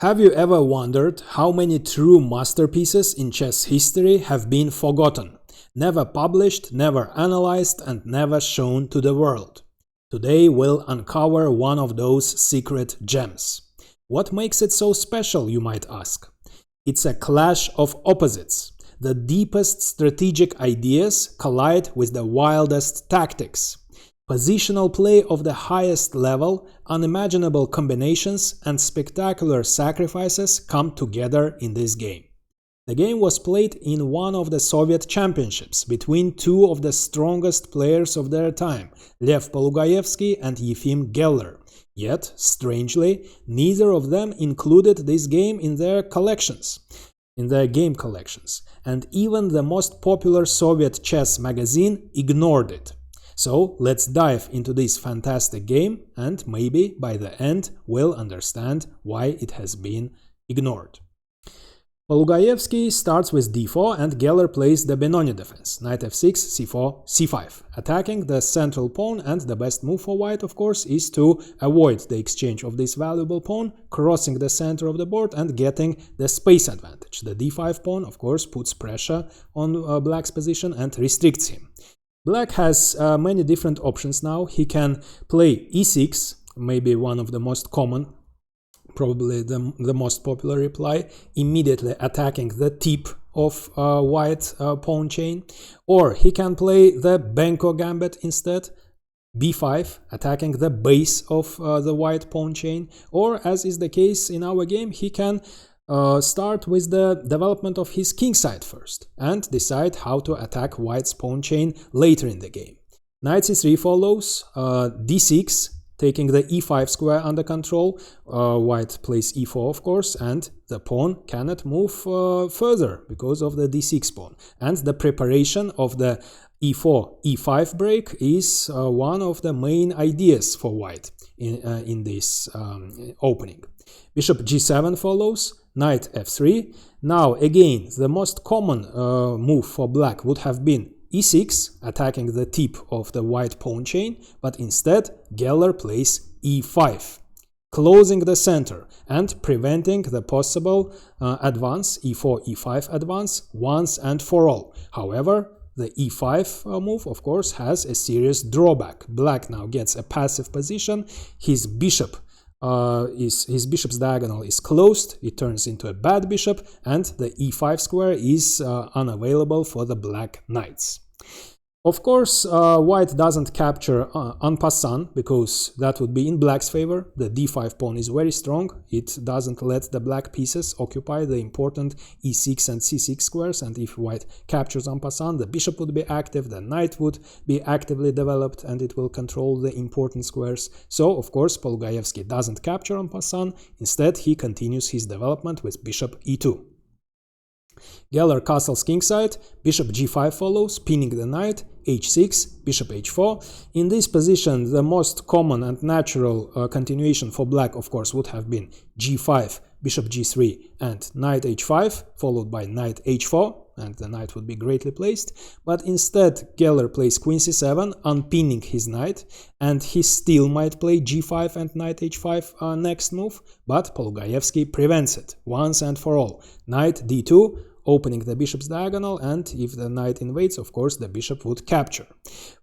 Have you ever wondered how many true masterpieces in chess history have been forgotten, never published, never analyzed, and never shown to the world? Today we'll uncover one of those secret gems. What makes it so special, you might ask? It's a clash of opposites. The deepest strategic ideas collide with the wildest tactics. Positional play of the highest level, unimaginable combinations, and spectacular sacrifices come together in this game. The game was played in one of the Soviet championships between two of the strongest players of their time, Lev Polugaevsky and Efim Geller. Yet, strangely, neither of them included this game in their game collections, and even the most popular Soviet chess magazine ignored it. So let's dive into this fantastic game, and maybe by the end we'll understand why it has been ignored. Polugaevsky starts with d4 and Geller plays the Benoni defense, knight f6, c4, c5, attacking the central pawn, and the best move for white, of course, is to avoid the exchange of this valuable pawn, crossing the center of the board and getting the space advantage. The d5 pawn, of course, puts pressure on black's position and restricts him. Black has many different options now. He can play e6, maybe one of the most common, probably the most popular reply, immediately attacking the tip of white pawn chain. Or he can play the Benko gambit instead, b5, attacking the base of the white pawn chain. Or, as is the case in our game, he can start with the development of his kingside first and decide how to attack white's pawn chain later in the game. Knight c3 follows, d6, taking the e5 square under control. White plays e4, of course, and the pawn cannot move further because of the d6 pawn. And the preparation of the e4, e5 break is one of the main ideas for white in this opening. Bishop g7 follows, knight f3. Now again, the most common move for black would have been e6, attacking the tip of the white pawn chain, but instead Geller plays e5, closing the center and preventing the possible advance, e4, e5 advance, once and for all. However, the e5 move, of course, has a serious drawback. Black now gets a passive position. His bishop's diagonal is closed, it turns into a bad bishop, and the e5 square is unavailable for the black knights. Of course, white doesn't capture en passant, because that would be in black's favor. The d5 pawn is very strong, it doesn't let the black pieces occupy the important e6 and c6 squares, and if white captures en passant, the bishop would be active, the knight would be actively developed, and it will control the important squares. So, of course, Polugaevsky doesn't capture en passant, instead he continues his development with bishop e2. Geller castles kingside, bishop g5 follows, pinning the knight, h6, bishop h4. In this position, the most common and natural continuation for black, of course, would have been g5, bishop g3, and knight h5, followed by knight h4, and the knight would be greatly placed. But instead, Geller plays queen c7, unpinning his knight, and he still might play g5 and knight h5 next move, but Polugaevsky prevents it once and for all. Knight d2, opening the bishop's diagonal, and if the knight invades, of course, the bishop would capture.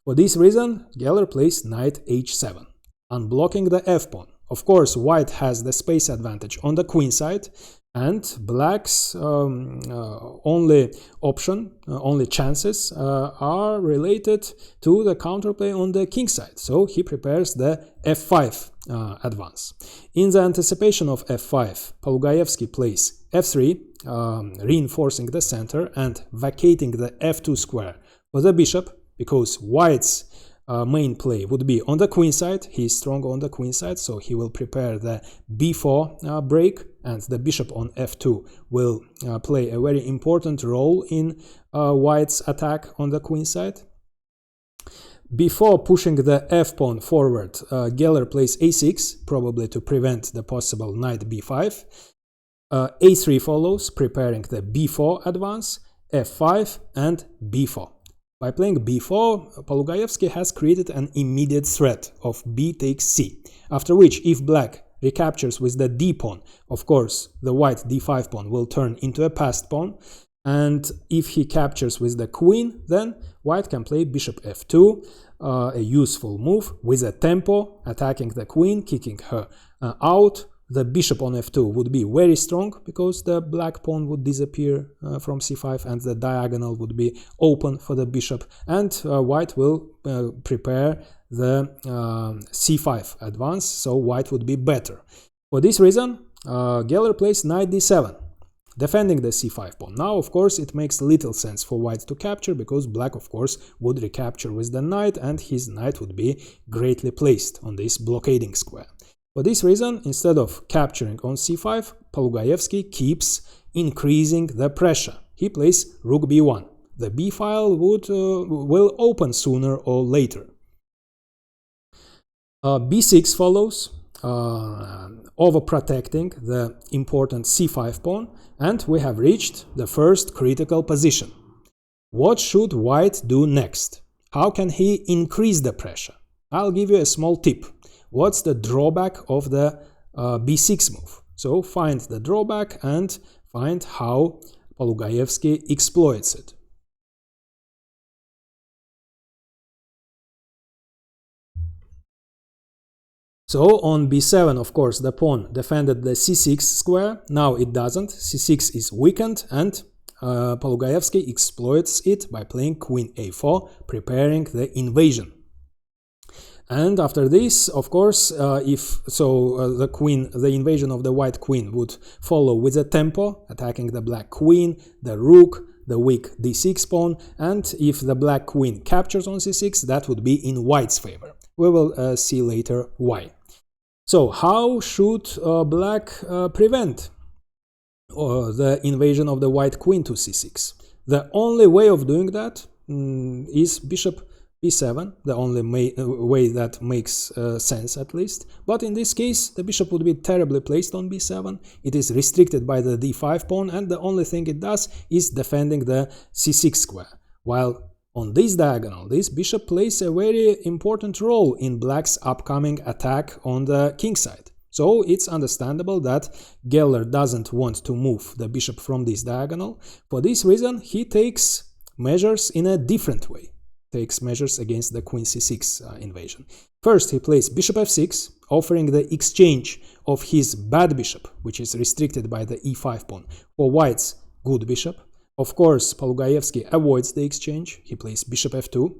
For this reason, Geller plays knight h7, unblocking the f-pawn. Of course, white has the space advantage on the queen side, and black's only chances are related to the counterplay on the king side. So he prepares the f5 advance. In the anticipation of f5, Polugaevsky plays f3, reinforcing the center and vacating the f2 square for the bishop, because white's main play would be on the queen side. He is strong on the queen side, so he will prepare the b4 break, and the bishop on f2 will play a very important role in white's attack on the queen side. Before pushing the f-pawn forward, Geller plays a6, probably to prevent the possible knight b5. a3 follows, preparing the b4 advance, f5 and b4. By playing b4, Polugaevsky has created an immediate threat of b takes c, after which, if black recaptures with the d pawn, of course, the white d5 pawn will turn into a passed pawn. And if he captures with the queen, then white can play bishop f2, a useful move with a tempo, attacking the queen, kicking her out. The bishop on f2 would be very strong because the black pawn would disappear from c5 and the diagonal would be open for the bishop, and white will prepare the c5 advance, so white would be better. For this reason, Geller plays knight d7, defending the c5 pawn. Now, of course, it makes little sense for white to capture because black, of course, would recapture with the knight and his knight would be greatly placed on this blockading square. For this reason, instead of capturing on c5, Polugaevsky keeps increasing the pressure. He plays rook b1. The b file will open sooner or later. b6 follows, overprotecting the important c5 pawn, and we have reached the first critical position. What should white do next? How can he increase the pressure? I'll give you a small tip. What's the drawback of the b6 move? So find the drawback and find how Polugaevsky exploits it. So on b7, of course, the pawn defended the c6 square. Now it doesn't. c6 is weakened, and Polugaevsky exploits it by playing queen a4, preparing the invasion. And after this, of course, the invasion of the white queen would follow with a tempo, attacking the black queen, the rook, the weak d6 pawn, and if the black queen captures on c6, that would be in white's favor. We will see later why. So how should black prevent the invasion of the white queen to c6? The only way of doing that is bishop b7, the only way that makes sense at least. But in this case, the bishop would be terribly placed on b7. It is restricted by the d5 pawn, and the only thing it does is defending the c6 square. While on this diagonal, this bishop plays a very important role in black's upcoming attack on the king side. So it's understandable that Geller doesn't want to move the bishop from this diagonal. For this reason, he takes measures in a different way. Takes measures against the queen c6 invasion. First, he plays bishop f6, offering the exchange of his bad bishop, which is restricted by the e5 pawn, for white's good bishop. Of course, Polugaevsky avoids the exchange. He plays bishop f2.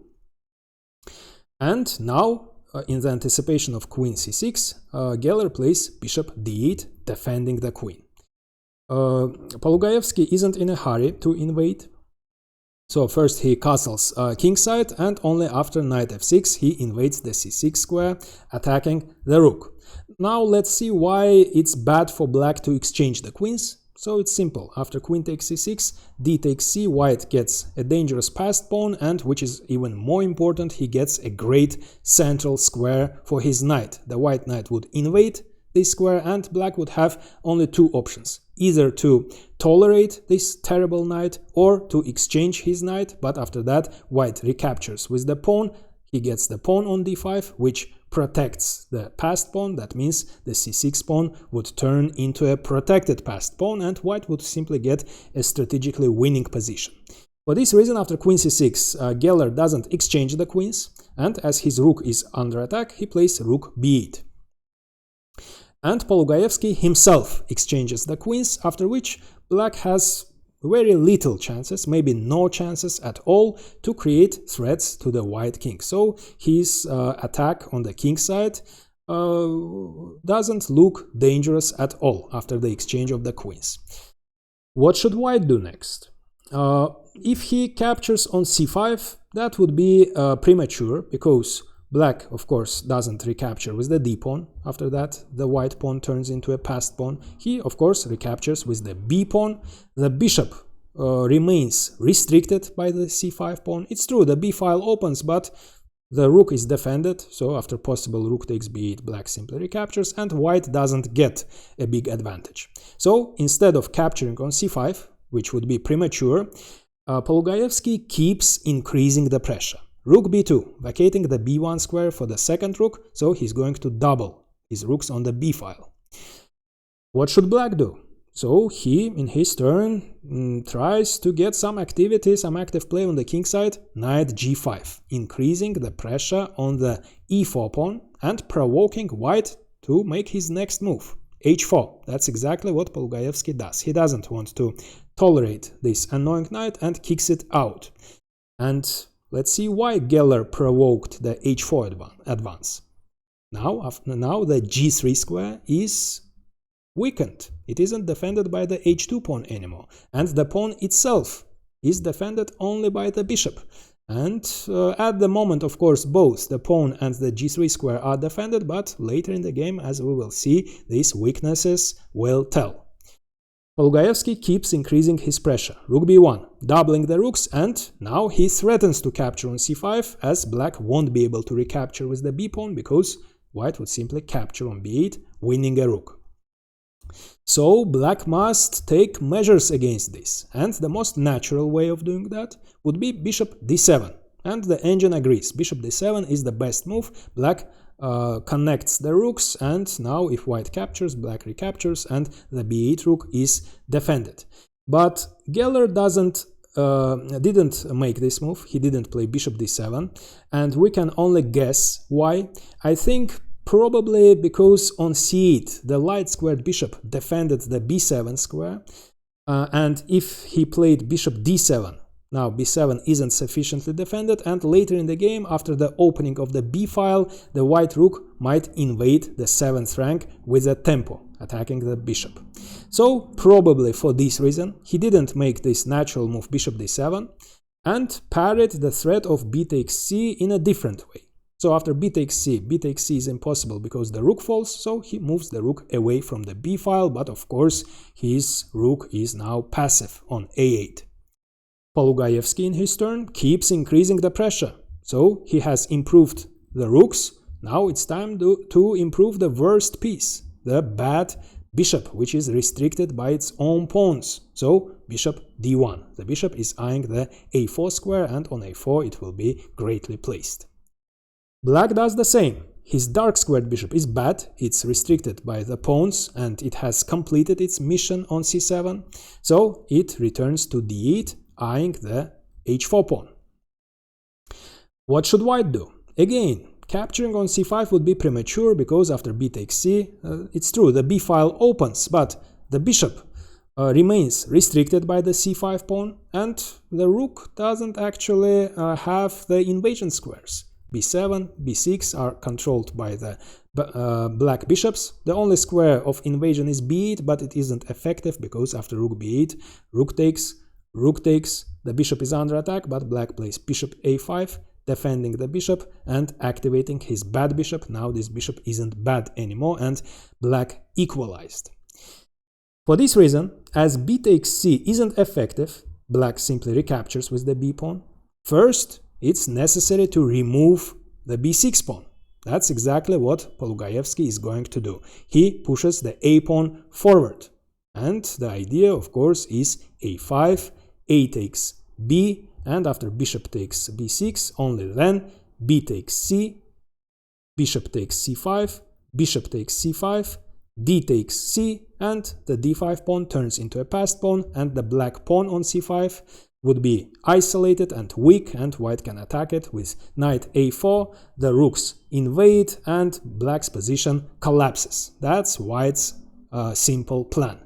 And now, in the anticipation of queen c6, Geller plays bishop d8, defending the queen. Polugaevsky isn't in a hurry to invade. So first he castles kingside, and only after knight f6 he invades the c6 square, attacking the rook. Now let's see why it's bad for black to exchange the queens. So it's simple. After queen takes c6, d takes c, white gets a dangerous passed pawn, and which is even more important, he gets a great central square for his knight. The white knight would invade this square, and black would have only two options: either to tolerate this terrible knight or to exchange his knight, but after that white recaptures with the pawn. He gets the pawn on d5, which protects the passed pawn. That means the c6 pawn would turn into a protected passed pawn, and white would simply get a strategically winning position. For this reason, after queen c6, Geller doesn't exchange the queens, and as his rook is under attack, he plays rook b8. And Polugaevsky himself exchanges the queens, after which black has very little chances, maybe no chances at all, to create threats to the white king. So his attack on the king side doesn't look dangerous at all after the exchange of the queens. What should white do next? If he captures on c5, that would be premature, because black, of course, doesn't recapture with the d-pawn. After that, the white pawn turns into a passed pawn. He, of course, recaptures with the b-pawn. The bishop remains restricted by the c5 pawn. It's true, the b-file opens, but the rook is defended, so after possible rook takes b8, black simply recaptures, and white doesn't get a big advantage. So, instead of capturing on c5, which would be premature, Polugaevsky keeps increasing the pressure. Rook b2, vacating the b1 square for the second rook, so he's going to double his rooks on the b file. What should black do? So he, in his turn, tries to get some activity, some active play on the king side, knight g5, increasing the pressure on the e4 pawn and provoking white to make his next move, h4. That's exactly what Polugaevsky does. He doesn't want to tolerate this annoying knight and kicks it out. And let's see why Geller provoked the h4 advance. Now the g3 square is weakened. It isn't defended by the h2 pawn anymore, and the pawn itself is defended only by the bishop. And at the moment, of course, both the pawn and the g3 square are defended, but later in the game, as we will see, these weaknesses will tell. Polugaevsky keeps increasing his pressure. Rook b1, doubling the rooks, and now he threatens to capture on c5, as black won't be able to recapture with the b pawn because white would simply capture on b8, winning a rook. So black must take measures against this, and the most natural way of doing that would be bishop d7. And the engine agrees. Bishop d7 is the best move. Black connects the rooks, and now if white captures, black recaptures, and the b8 rook is defended. But Geller didn't make this move. He didn't play bishop d7, and we can only guess why. I think probably because on c8 the light squared bishop defended the b7 square, and if he played bishop d7, now b7 isn't sufficiently defended, and later in the game, after the opening of the b file, the white rook might invade the 7th rank with a tempo, attacking the bishop. So probably for this reason he didn't make this natural move bishop d7 and parried the threat of b takes c in a different way. So after b takes c is impossible because the rook falls, so he moves the rook away from the b file, but of course his rook is now passive on a8. Polugaevsky in his turn keeps increasing the pressure, so he has improved the rooks. Now it's time to improve the worst piece, the bad bishop, which is restricted by its own pawns. So bishop d1. The bishop is eyeing the a4 square, and on a4 it will be greatly placed. Black does the same. His dark squared bishop is bad, it's restricted by the pawns, and it has completed its mission on c7, so it returns to d8, eyeing the h4 pawn. What should white do? Again, capturing on c5 would be premature because after b takes c, it's true, the b file opens, but the bishop remains restricted by the c5 pawn, and the rook doesn't actually have the invasion squares. b7, b6 are controlled by the black bishops. The only square of invasion is b8, but it isn't effective because after rook b8, rook takes, the bishop is under attack, but black plays bishop a5, defending the bishop and activating his bad bishop. Now this bishop isn't bad anymore, and black equalized. For this reason, as b takes c isn't effective, black simply recaptures with the b pawn. First, it's necessary to remove the b6 pawn. That's exactly what Polugaevsky is going to do. He pushes the a pawn forward. And the idea, of course, is a5, a takes b, and after bishop takes b6, only then b takes c, bishop takes c5, bishop takes c5, d takes c, and the d5 pawn turns into a passed pawn, and the black pawn on c5 would be isolated and weak, and white can attack it with knight a4, the rooks invade, and black's position collapses. That's white's simple plan.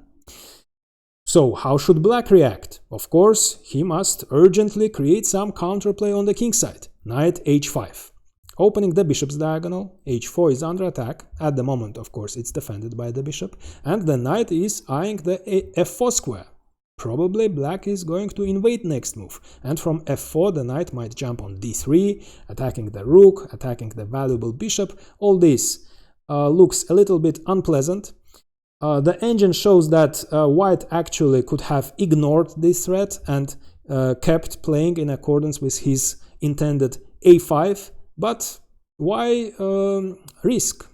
So how should black react? Of course, he must urgently create some counterplay on the king side. Knight h5. Opening the bishop's diagonal, h4 is under attack. At the moment, of course, it's defended by the bishop, and the knight is eyeing the f4 square. Probably black is going to invade next move, and from f4 the knight might jump on d3, attacking the rook, attacking the valuable bishop. All this looks a little bit unpleasant. The engine shows that white actually could have ignored this threat and kept playing in accordance with his intended a5, but why risk?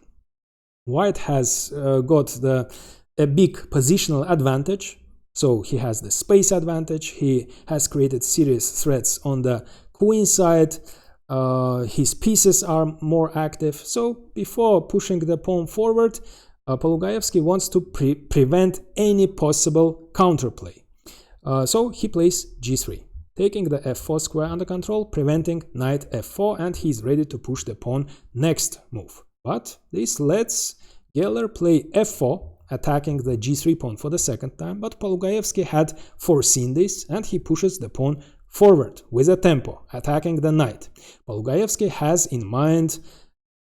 White has got a big positional advantage. So he has the space advantage, he has created serious threats on the queen side. his pieces are more active. So before pushing the pawn forward, Polugaevsky wants to prevent any possible counterplay. So he plays g3, taking the f4 square under control, preventing knight f4, and he's ready to push the pawn next move. But this lets Geller play f4, attacking the g3 pawn for the second time, but Polugaevsky had foreseen this, and he pushes the pawn forward with a tempo, attacking the knight. Polugaevsky has in mind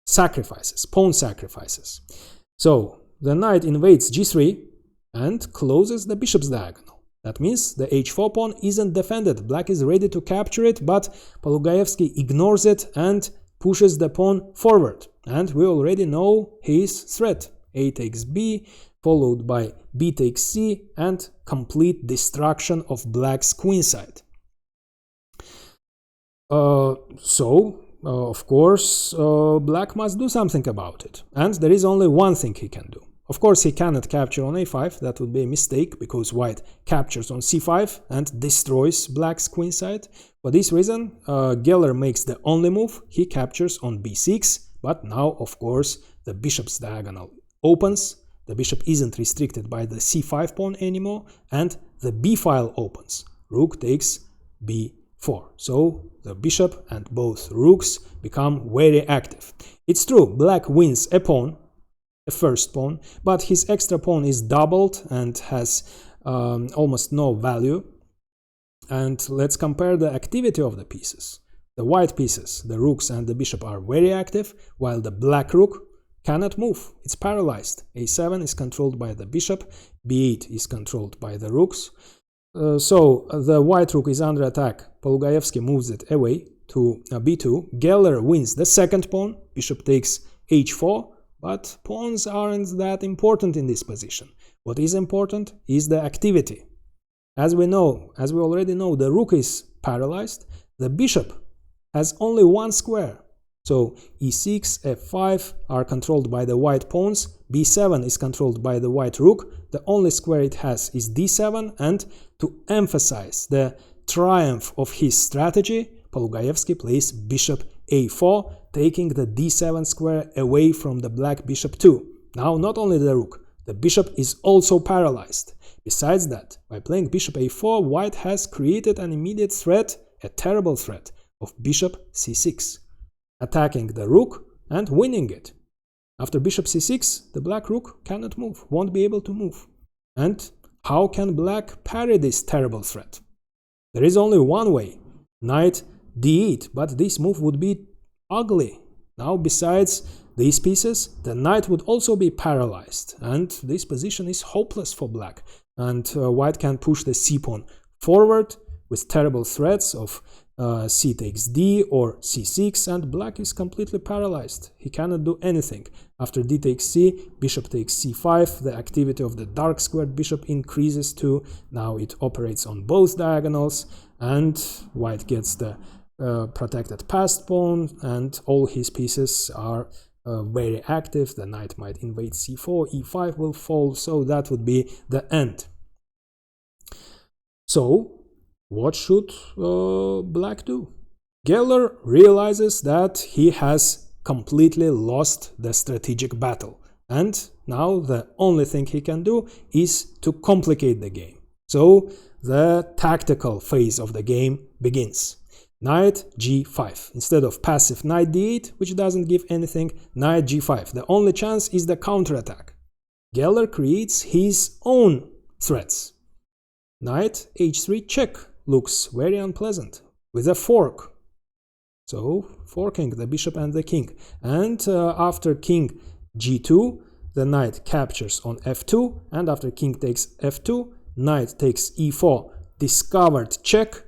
sacrifices, pawn sacrifices. So the knight invades g3 and closes the bishop's diagonal. That means the h4 pawn isn't defended. Black is ready to capture it, but Polugaevsky ignores it and pushes the pawn forward. And we already know his threat. A takes b, followed by b takes c, and complete destruction of black's queenside. Of course, black must do something about it. And there is only one thing he can do. Of course, he cannot capture on a5. That would be a mistake, because white captures on c5 and destroys black's queenside. For this reason, Geller makes the only move. He captures on b6, but now, of course, the bishop's diagonal opens. The bishop isn't restricted by the c5 pawn anymore, and the b file opens. Rook takes b4. So the bishop and both rooks become very active. It's true, black wins a pawn, a first pawn, but his extra pawn is doubled and has almost no value. And let's compare the activity of the pieces. The white pieces, the rooks and the bishop, are very active, while the black rook cannot move. It's paralyzed. a7 is controlled by the bishop, b8 is controlled by the rooks. So the white rook is under attack. Polugaevsky moves it away to b2. Geller wins the second pawn. Bishop takes h4, but pawns aren't that important in this position. What is important is the activity. As we already know, the rook is paralyzed. The bishop has only one square. So e6, f5 are controlled by the white pawns, b7 is controlled by the white rook, the only square it has is d7, and to emphasize the triumph of his strategy, Polugaevsky plays bishop a4, taking the d7 square away from the black bishop too. Now not only the rook, the bishop is also paralyzed. Besides that, by playing bishop a4, white has created an immediate threat, a terrible threat, of bishop c6. Attacking the rook and winning it. After bishop c6, the black rook cannot move, won't be able to move. And how can black parry this terrible threat? There is only one way, knight d8, but this move would be ugly. Now, besides these pieces, the knight would also be paralyzed, and this position is hopeless for black. And white can push the c-pawn forward with terrible threats of c takes d or c6, and black is completely paralyzed. He cannot do anything. After d takes c, bishop takes c5, the activity of the dark squared bishop increases too. Now it operates on both diagonals, and white gets the protected passed pawn, and all his pieces are very active. The knight might invade c4, e5 will fall, so that would be the end. So what should black do? Geller realizes that he has completely lost the strategic battle, and now the only thing he can do is to complicate the game. So the tactical phase of the game begins. Knight g5. Instead of passive knight d8, which doesn't give anything, knight g5. The only chance is the counterattack. Geller creates his own threats. Knight h3 check looks very unpleasant, with a fork. So, forking the bishop and the king. And after king g2, the knight captures on f2, and after king takes f2, knight takes e4, discovered check,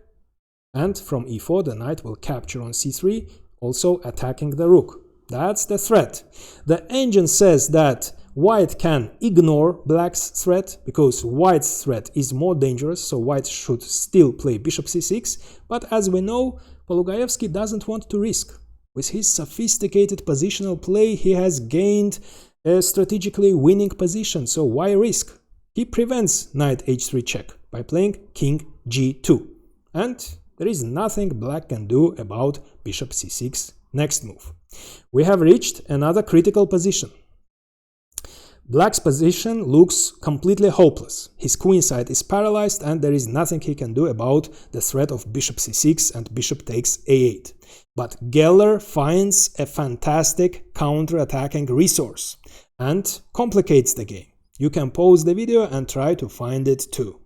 and from e4 the knight will capture on c3, also attacking the rook. That's the threat. The engine says that white can ignore black's threat, because white's threat is more dangerous, so white should still play bishop c6, but as we know, Polugaevsky doesn't want to risk. With his sophisticated positional play, he has gained a strategically winning position, so why risk? He prevents knight h3 check by playing king g2. And there is nothing black can do about bishop c6 next move. We have reached another critical position. Black's position looks completely hopeless. His queen side is paralyzed and there is nothing he can do about the threat of bishop c6 and bishop takes a8. But Geller finds a fantastic counter-attacking resource and complicates the game. You can pause the video and try to find it too.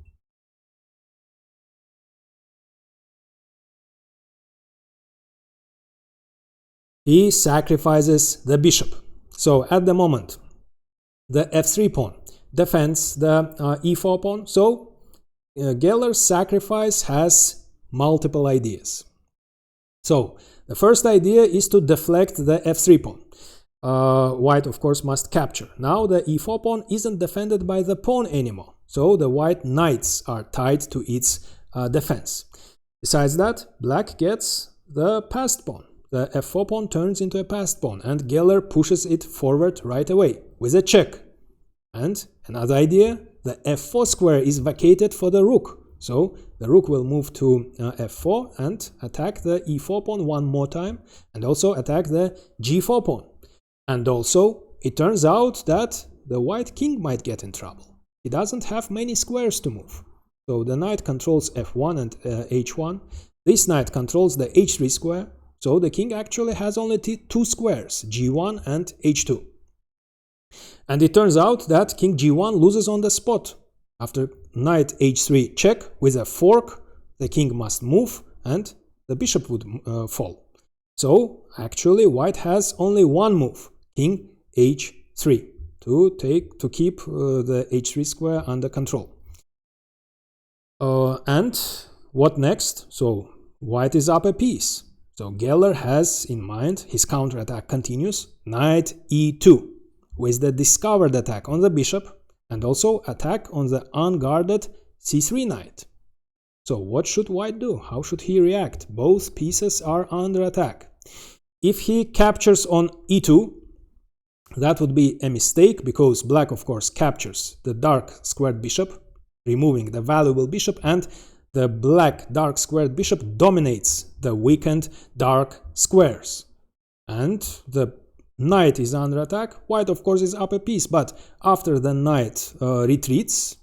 He sacrifices the bishop. So at the moment, the f3 pawn defends the e4 pawn. So Geller's sacrifice has multiple ideas. So the first idea is to deflect the f3 pawn. White, of course, must capture. Now the e4 pawn isn't defended by the pawn anymore. So the white knights are tied to its defense. Besides that, black gets the passed pawn. The f4 pawn turns into a passed pawn and Geller pushes it forward right away with a check. And another idea, the f4 square is vacated for the rook. So the rook will move to f4 and attack the e4 pawn one more time and also attack the g4 pawn. And also, it turns out that the white king might get in trouble. He doesn't have many squares to move. So the knight controls f1 and h1. This knight controls the h3 square. So the king actually has only two squares, g1 and h2. And it turns out that king g1 loses on the spot. After knight h3 check with a fork, the king must move and the bishop would fall. So actually white has only one move, king h3, to keep the h3 square under control. And what next? So white is up a piece. So Geller has in mind his counterattack continues, knight e2, with the discovered attack on the bishop and also attack on the unguarded c3 knight. So what should white do? How should he react? Both pieces are under attack. If he captures on e2, that would be a mistake because black, of course, captures the dark squared bishop, removing the valuable bishop, and the black dark squared bishop dominates the weakened dark squares. And the knight is under attack. White, of course, is up a piece, but after the knight retreats,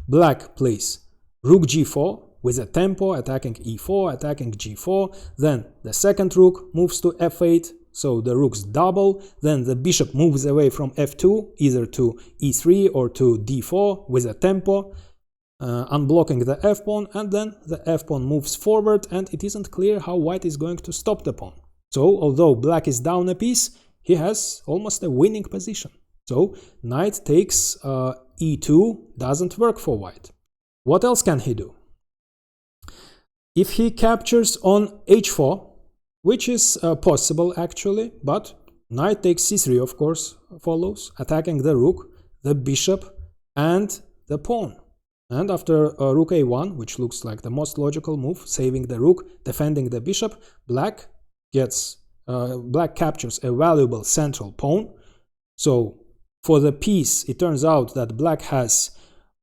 black plays rook g4 with a tempo, attacking e4, attacking g4. Then the second rook moves to f8, so the rooks double. Then the bishop moves away from f2, either to e3 or to d4 with a tempo, unblocking the f-pawn, and then the f-pawn moves forward, and it isn't clear how white is going to stop the pawn. So, although black is down a piece, he has almost a winning position. So, knight takes e2 doesn't work for white. What else can he do? If he captures on h4, which is possible actually, but knight takes c3, of course, follows, attacking the rook, the bishop, and the pawn. And after rook a1, which looks like the most logical move, saving the rook, defending the bishop, black captures a valuable central pawn. So for the piece, it turns out that black has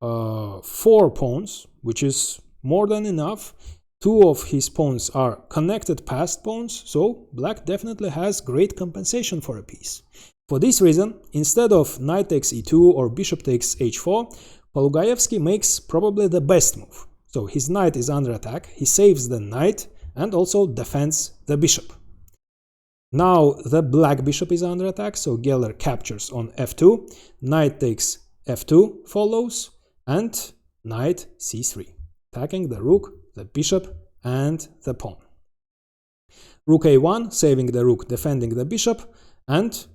4 pawns, which is more than enough. 2 of his pawns are connected passed pawns, so black definitely has great compensation for a piece. For this reason, instead of knight takes e2 or bishop takes h4, Polugaevsky makes probably the best move. So his knight is under attack, he saves the knight and also defends the bishop. Now the black bishop is under attack, so Geller captures on f2, knight takes f2 follows, and knight c3, attacking the rook, the bishop, and the pawn. Rook a1, saving the rook, defending the bishop, and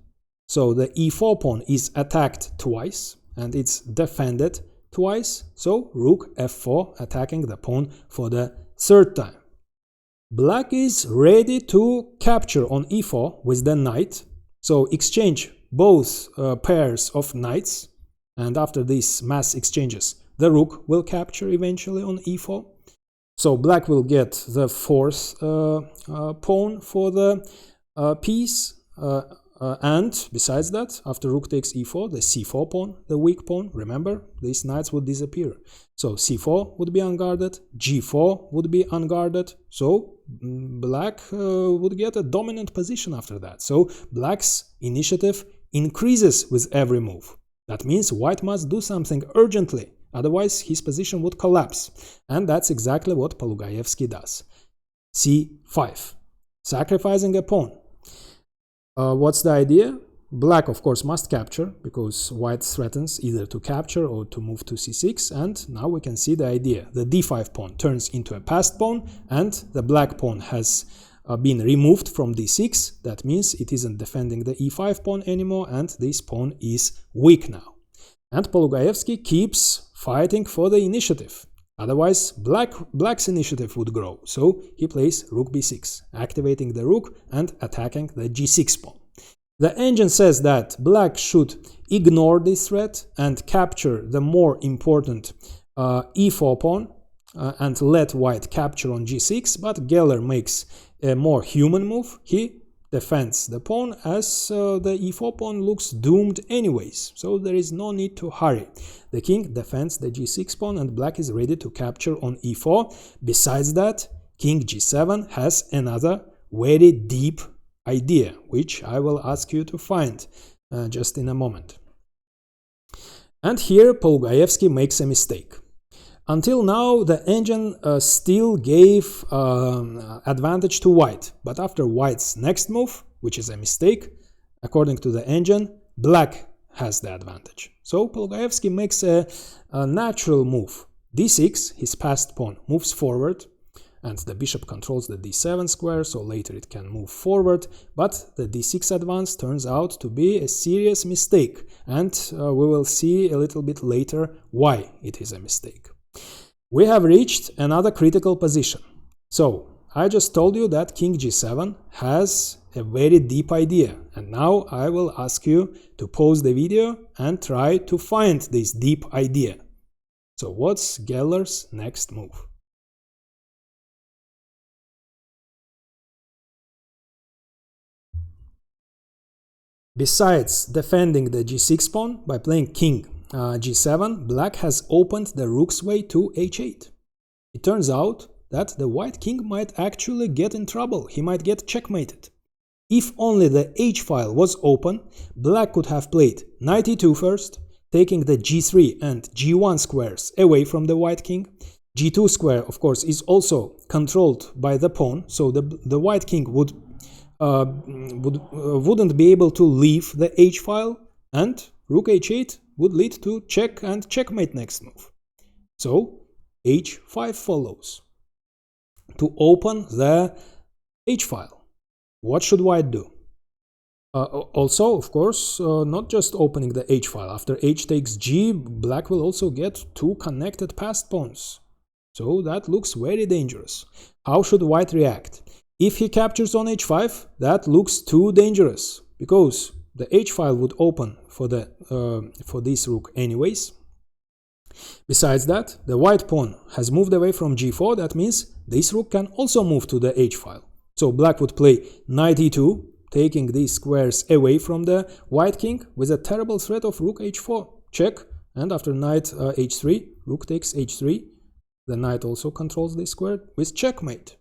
so the e4 pawn is attacked twice, and it's defended twice, so rook f4, attacking the pawn for the third time. Black is ready to capture on e4 with the knight, so exchange both pairs of knights, and after these mass exchanges, the rook will capture eventually on e4. So black will get the fourth pawn for the piece, And besides that, after rook takes e4, the c4 pawn, the weak pawn, remember, these knights would disappear. So c4 would be unguarded, g4 would be unguarded, so black would get a dominant position after that. So black's initiative increases with every move. That means white must do something urgently, otherwise his position would collapse. And that's exactly what Polugaevsky does. c5, sacrificing a pawn. What's the idea? Black, of course, must capture, because white threatens either to capture or to move to c6, and now we can see the idea. The d5 pawn turns into a passed pawn, and the black pawn has been removed from d6. That means it isn't defending the e5 pawn anymore, and this pawn is weak now. And Polugaevsky keeps fighting for the initiative. Otherwise, black's initiative would grow, so he plays rook b6, activating the rook and attacking the g6 pawn. The engine says that black should ignore this threat and capture the more important e4 pawn and let white capture on g6, but Geller makes a more human move. He defends the pawn, as the e4 pawn looks doomed anyways, so there is no need to hurry. The king defends the g6 pawn and black is ready to capture on e4. Besides that, king g7 has another very deep idea, which I will ask you to find just in a moment. And here Polugaevsky makes a mistake. Until now, the engine still gave advantage to white, but after white's next move, which is a mistake, according to the engine, black has the advantage. So Polugaevsky makes a natural move. d6, his passed pawn, moves forward, and the bishop controls the d7 square, so later it can move forward, but the d6 advance turns out to be a serious mistake, and we will see a little bit later why it is a mistake. We have reached another critical position. So, I just told you that king g7 has a very deep idea, and now I will ask you to pause the video and try to find this deep idea. So, what's Geller's next move? Besides defending the g6 pawn by playing king g7, black has opened the rook's way to h8. It turns out that the white king might actually get in trouble, he might get checkmated. If only the h-file was open, black could have played knight e2 first, taking the g3 and g1 squares away from the white king. g2 square, of course, is also controlled by the pawn, so the white king wouldn't be able to leave the h-file, and rook h8 would lead to check and checkmate next move. So h5 follows to open the h-file. What should white do? Also, of course, not just opening the h-file. After h takes g, black will also get two connected passed pawns. So that looks very dangerous. How should white react? If he captures on h5, that looks too dangerous, because the h-file would open for this rook anyways. Besides that, the white pawn has moved away from g4, that means this rook can also move to the h-file. So black would play knight e2, taking these squares away from the white king, with a terrible threat of rook h4, check, and after knight h3, rook takes h3, the knight also controls this square with checkmate.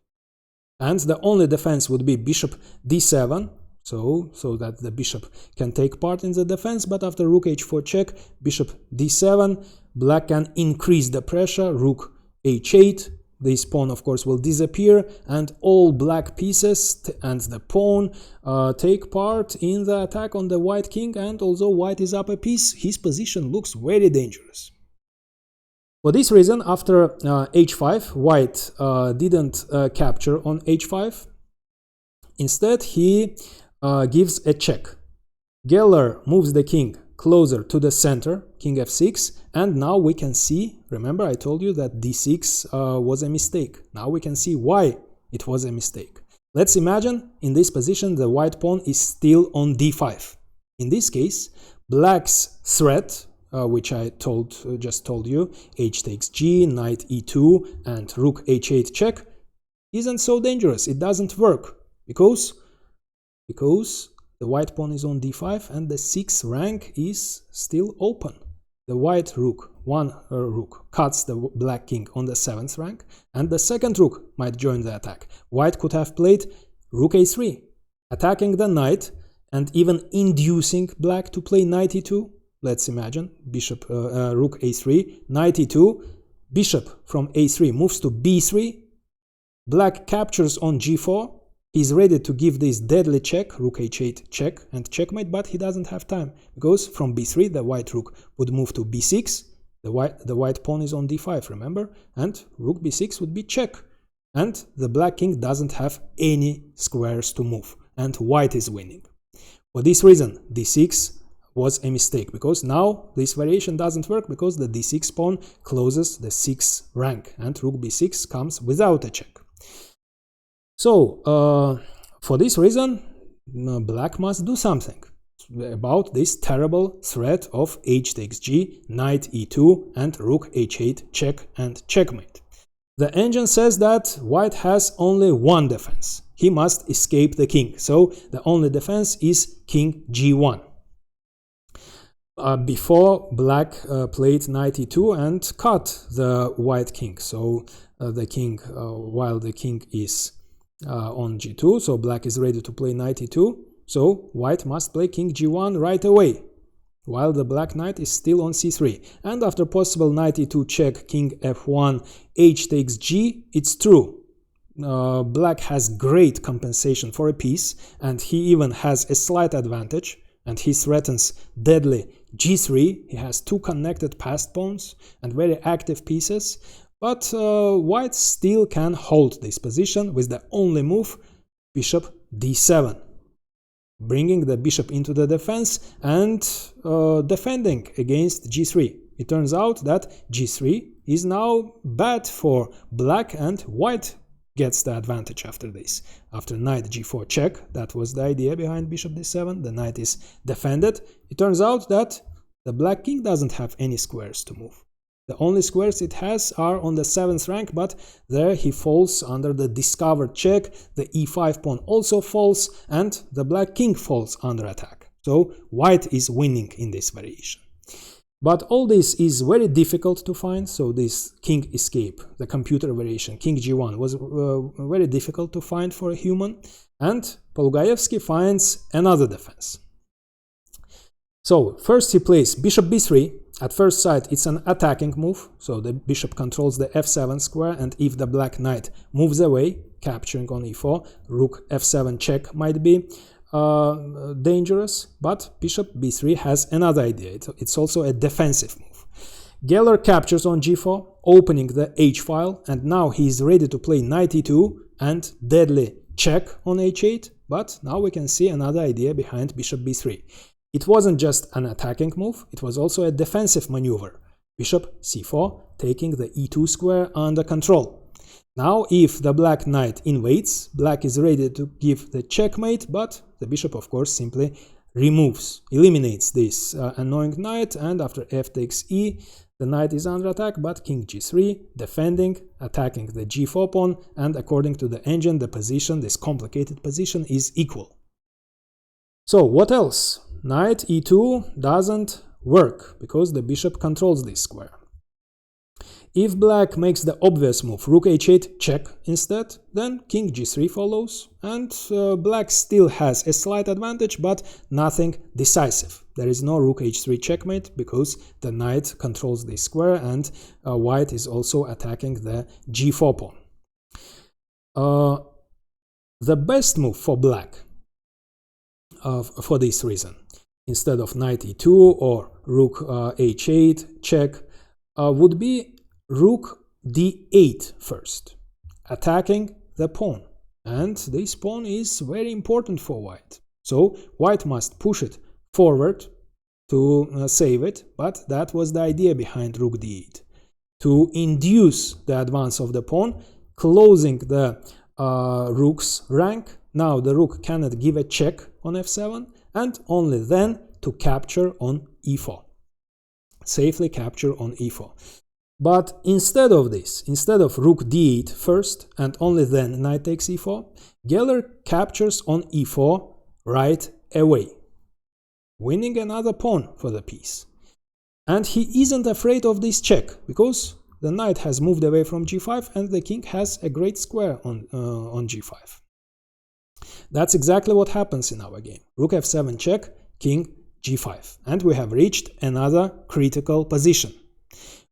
And the only defense would be bishop d7, so that the bishop can take part in the defense, but after rook h4 check, bishop d7, black can increase the pressure, rook h8, this pawn of course will disappear, and all black pieces and the pawn take part in the attack on the white king, and although white is up a piece, his position looks very dangerous. For this reason, after h5, white didn't capture on h5. Instead, he gives a check. Geller moves the king closer to the center, king f6, and now we can see, remember I told you that d6 was a mistake. Now we can see why it was a mistake. Let's imagine in this position the white pawn is still on d5. In this case, black's threat, which I just told you, h takes g, knight e2, and rook h8 check, isn't so dangerous. It doesn't work because the white pawn is on d5 and the 6th rank is still open. The white rook, one rook, cuts the black king on the 7th rank, and the second rook might join the attack. White could have played rook a3, attacking the knight and even inducing black to play knight e2. Let's imagine rook a3, knight e2, bishop from a3 moves to b3, black captures on g4. He's ready to give this deadly check, rook h8 check and checkmate, but he doesn't have time, because from b3 the white rook would move to b6, the white pawn is on d5, remember, and rook b6 would be check, and the black king doesn't have any squares to move, and white is winning. For this reason, d6 was a mistake, because now this variation doesn't work, because the d6 pawn closes the 6th rank, and rook b6 comes without a check. So, for this reason, black must do something about this terrible threat of h takes g, knight e2, and rook h8 check and checkmate. The engine says that white has only one defense. He must escape the king. So, the only defense is king g1. Before black played knight e2 and cut the white king. So, the king, while the king is on g2, so black is ready to play knight e2, so white must play king g1 right away, while the black knight is still on c3. And after possible knight e2 check, king f1, h takes g, it's true. Black has great compensation for a piece, and he even has a slight advantage, and he threatens deadly g3. He has two connected passed pawns and very active pieces. But white still can hold this position with the only move, bishop d7, bringing the bishop into the defense and defending against g3. It turns out that g3 is now bad for black, and white gets the advantage after this. After knight g4 check, that was the idea behind bishop d7, the knight is defended. It turns out that the black king doesn't have any squares to move. The only squares it has are on the 7th rank, but there he falls under the discovered check, the e5 pawn also falls, and the black king falls under attack. So white is winning in this variation. But all this is very difficult to find, so this king escape, the computer variation, king g1, was very difficult to find for a human, and Polugaevsky finds another defense. So first he plays bishop b3. At first sight, it's an attacking move, so the bishop controls the f7 square, and if the black knight moves away, capturing on e4, rook f7 check might be dangerous, but bishop b3 has another idea. It's also a defensive move. Geller captures on g4, opening the h-file, and now he is ready to play knight e2 and deadly check on h8, but now we can see another idea behind bishop b3. It wasn't just an attacking move, it was also a defensive maneuver. Bishop c4, taking the e2 square under control. Now, if the black knight invades, black is ready to give the checkmate, but the bishop, of course, simply eliminates this annoying knight, and after f takes e, the knight is under attack, but king g3, defending, attacking the g4 pawn, and according to the engine, the position, this complicated position, is equal. So, what else? Knight e2 doesn't work, because the bishop controls this square. If black makes the obvious move, rook h8 check instead, then king g3 follows, and black still has a slight advantage, but nothing decisive. There is no rook h3 checkmate, because the knight controls this square, and white is also attacking the g4 pawn. The best move for black, for this reason, instead of knight e2 or rook h8 check, would be rook d8 first, attacking the pawn. And this pawn is very important for white. So white must push it forward to save it, but that was the idea behind rook d8. To induce the advance of the pawn, closing the rook's rank. Now the rook cannot give a check on f7, and only then to capture on e4. Safely capture on e4. But instead of this, instead of rook d8 first and only then knight takes e4, Geller captures on e4 right away, winning another pawn for the piece. And he isn't afraid of this check, because the knight has moved away from g5 and the king has a great square on g5. That's exactly what happens in our game. Rook f7 check, king g5. And we have reached another critical position.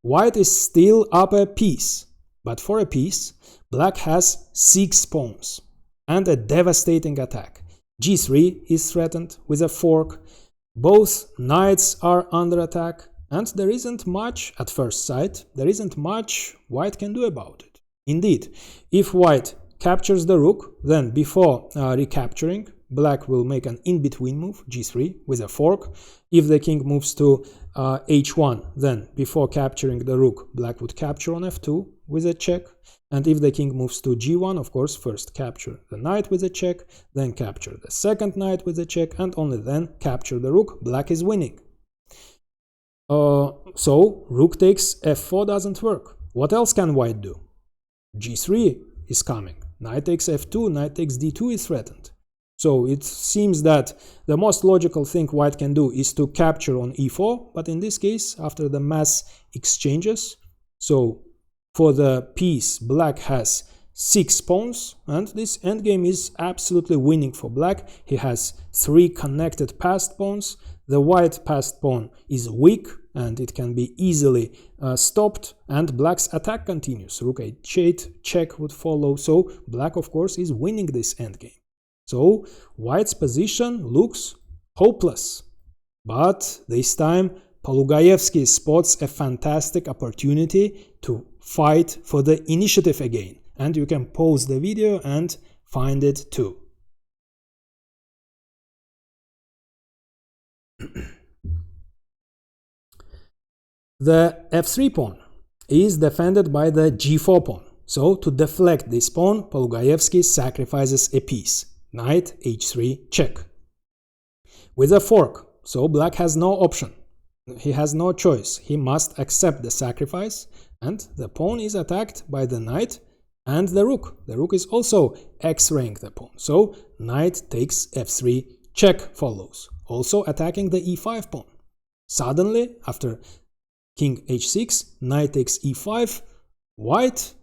White is still up a piece, but for a piece, black has 6 pawns and a devastating attack. g3 is threatened with a fork, both knights are under attack, and there isn't much, at first sight, there isn't much white can do about it. Indeed, if white captures the rook, then before recapturing, black will make an in-between move, g3, with a fork. If the king moves to h1, then before capturing the rook, black would capture on f2 with a check. And if the king moves to g1, of course, first capture the knight with a check, then capture the second knight with a check, and only then capture the rook. Black is winning. So rook takes f4 doesn't work. What else can white do? g3 is coming. Knight takes f2, knight takes d2 is threatened. So it seems that the most logical thing white can do is to capture on e4, but in this case, after the mass exchanges, so for the piece, black has 6 pawns, and this endgame is absolutely winning for black. He has 3 connected passed pawns. The white passed pawn is weak, and it can be easily stopped, and black's attack continues. Rook h8, check would follow, so black, of course, is winning this endgame. So white's position looks hopeless, but this time Polugaevsky spots a fantastic opportunity to fight for the initiative again, and you can pause the video and find it too. The f3 pawn is defended by the g4 pawn, so to deflect this pawn, Polugaevsky sacrifices a piece, knight h3 check. With a fork, so black has no option. He has no choice. He must accept the sacrifice, and the pawn is attacked by the knight and the rook. The rook is also x-raying the pawn. So knight takes f3, check follows, also attacking the e5 pawn. Suddenly, after king h6, knight takes e5, white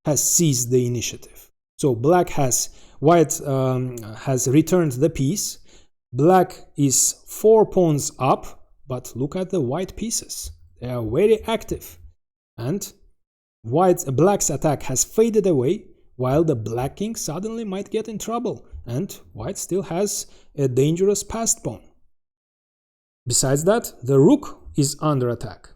has seized the initiative. So white has returned the piece. Black is 4 pawns up, but look at the white pieces. They are very active. And black's attack has faded away, while the black king suddenly might get in trouble, and white still has a dangerous passed pawn. Besides that, the rook is under attack.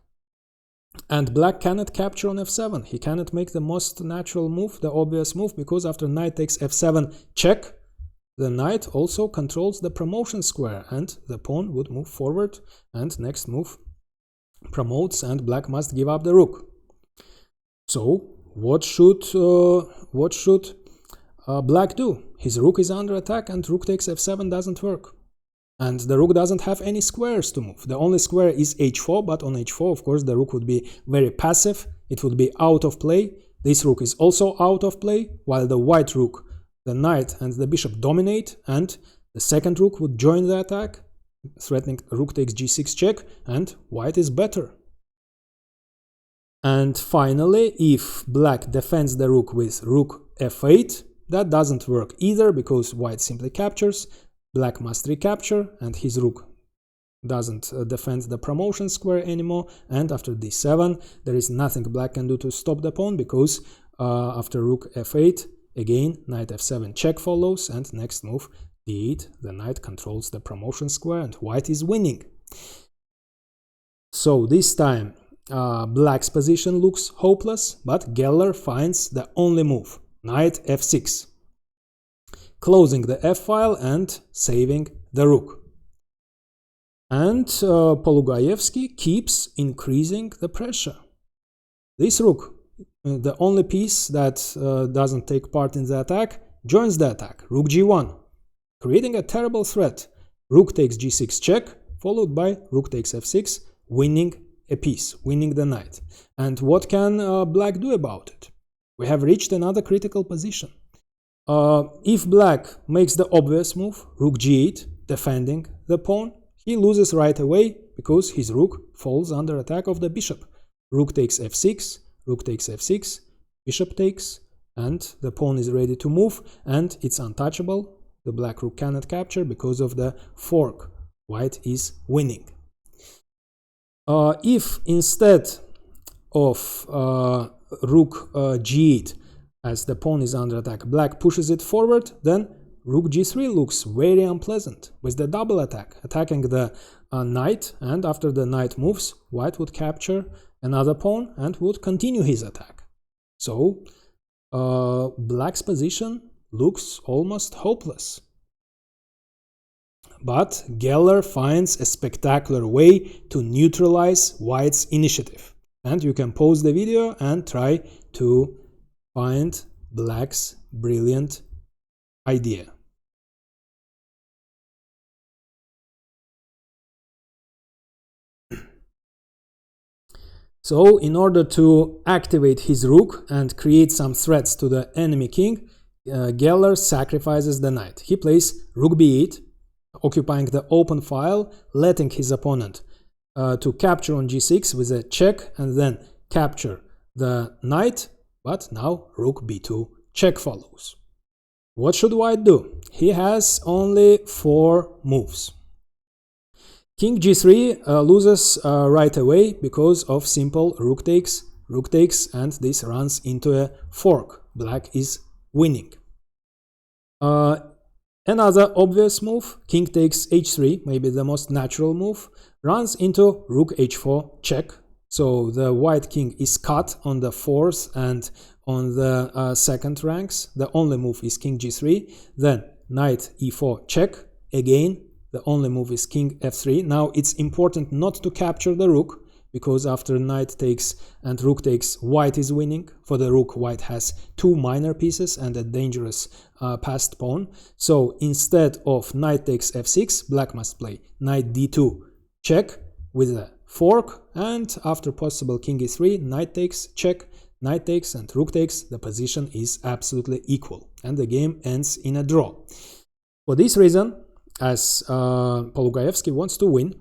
And black cannot capture on f7. He cannot make the most natural move, the obvious move, because after knight takes f7 check, the knight also controls the promotion square, and the pawn would move forward, and next move promotes, and black must give up the rook. So what should black do? His rook is under attack, and rook takes f7 doesn't work. And the rook doesn't have any squares to move. The only square is h4, but on h4, of course, the rook would be very passive. It would be out of play. This rook is also out of play, while the white rook, the knight and the bishop dominate, and the second rook would join the attack, threatening rook takes g6 check, and white is better. And finally, if black defends the rook with rook f8, that doesn't work either, because white simply captures. Black must recapture, and his rook doesn't defend the promotion square anymore, and after d7 there is nothing black can do to stop the pawn, because after rook f8, again knight f7 check follows, and next move d8, the knight controls the promotion square, and white is winning. So this time black's position looks hopeless, but Geller finds the only move, knight f6. Closing the f-file and saving the rook. And Polugaevsky keeps increasing the pressure. This rook, the only piece that doesn't take part in the attack, joins the attack, rook g1, creating a terrible threat. Rook takes g6 check, followed by rook takes f6, winning a piece, winning the knight. And what can black do about it? We have reached another critical position. If black makes the obvious move, rook g8, defending the pawn. He loses right away because his rook falls under attack of the bishop. Rook takes f6, rook takes f6, bishop takes, and the pawn is ready to move, and it's untouchable. The black rook cannot capture because of the fork. White is winning. If instead of rook g8, as the pawn is under attack, black pushes it forward, then rook g3 looks very unpleasant with the double attack, attacking the knight, and after the knight moves, white would capture another pawn and would continue his attack. So black's position looks almost hopeless. But Geller finds a spectacular way to neutralize white's initiative. And you can pause the video and try to find black's brilliant idea. So, in order to activate his rook and create some threats to the enemy king, Geller sacrifices the knight. He plays rook b8, occupying the open file, letting his opponent to capture on g6 with a check and then capture the knight, but now rook b2 check follows. What should white do? He has only 4 moves. King g3 loses right away because of simple rook takes, and this runs into a fork. Black is winning. Another obvious move, king takes h3, maybe the most natural move, runs into rook h4 check. So the white king is cut on the 4th and on the 2nd ranks. The only move is king g3, then knight e4 check. Again, the only move is king f3. Now it's important not to capture the rook, because after knight takes and rook takes, white is winning. For the rook, white has 2 minor pieces and a dangerous passed pawn. So instead of knight takes f6, black must play knight d2 check with a fork, and after possible king e3, knight takes check, knight takes and rook takes. The position is absolutely equal and the game ends in a draw. For this reason, as Polugaevsky wants to win,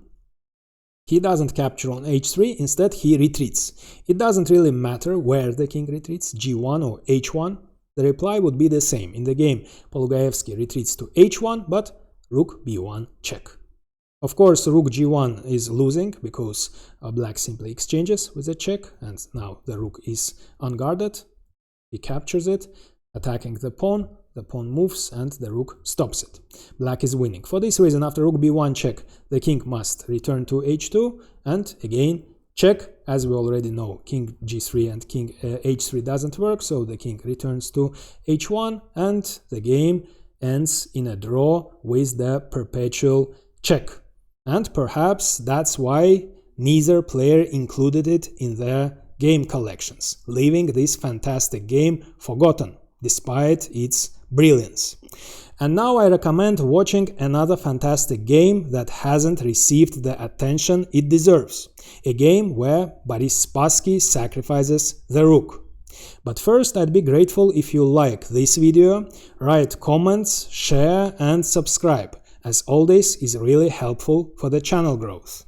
he doesn't capture on h3, instead he retreats. It doesn't really matter where the king retreats, g1 or h1, the reply would be the same. In the game, Polugaevsky retreats to h1, but rook b1 check. Of course, rook g1 is losing because black simply exchanges with a check, and now the rook is unguarded. He captures it, attacking the pawn moves and the rook stops it. Black is winning. For this reason, after rook b1 check, the king must return to h2, and again check. As we already know, king g3 and king h3 doesn't work, so the king returns to h1 and the game ends in a draw with the perpetual check. And perhaps that's why neither player included it in their game collections, leaving this fantastic game forgotten despite its brilliance. And now I recommend watching another fantastic game that hasn't received the attention it deserves. A game where Boris Spassky sacrifices the rook. But first, I'd be grateful if you like this video, write comments, share and subscribe, as all this is really helpful for the channel growth.